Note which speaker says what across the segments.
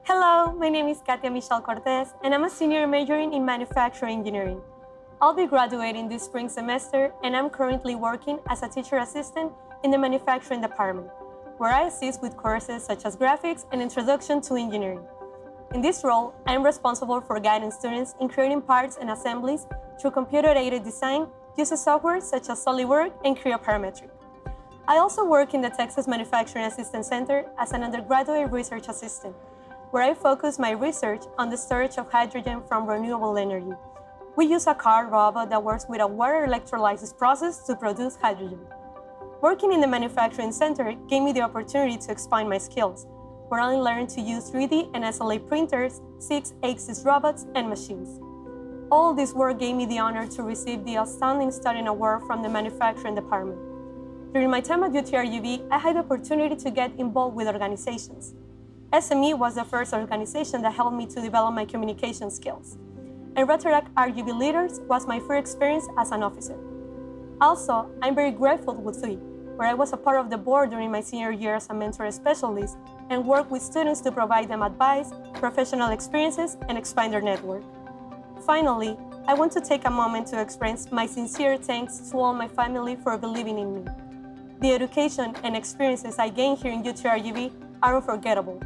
Speaker 1: Hello, my name is Katya Michelle Cortés, and I'm a senior majoring in manufacturing engineering. I'll be graduating this spring semester, and I'm currently working as a teacher assistant in the manufacturing department, where I assist with courses such as graphics and introduction to engineering. In this role, I'm responsible for guiding students in creating parts and assemblies through computer-aided design using software such as SolidWorks and Creo Parametric. I also work in the Texas Manufacturing Assistant Center as an Undergraduate Research Assistant, where I focus my research on the storage of hydrogen from renewable energy. We use a car robot that works with a water electrolysis process to produce hydrogen. Working in the manufacturing center gave me the opportunity to expand my skills, where I learned to use 3D and SLA printers, CECS robots, and machines. All this work gave me the honor to receive the Outstanding Student Award from the manufacturing department. During my time at UTRGV, I had the opportunity to get involved with organizations. SME was the first organization that helped me to develop my communication skills, and ROTARACT RGV Leaders was my first experience as an officer. Also, I'm very grateful with FUI, where I was a part of the board during my senior year as a mentor specialist and worked with students to provide them advice, professional experiences, and expand their network. Finally, I want to take a moment to express my sincere thanks to all my family for believing in me. The education and experiences I gained here in UTRGV are unforgettable,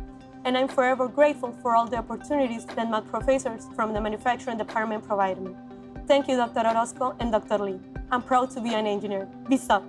Speaker 1: and I'm forever grateful for all the opportunities that my professors from the manufacturing department provided me. Thank you, Dr. Orozco and Dr. Lee. I'm proud to be an engineer. Peace up.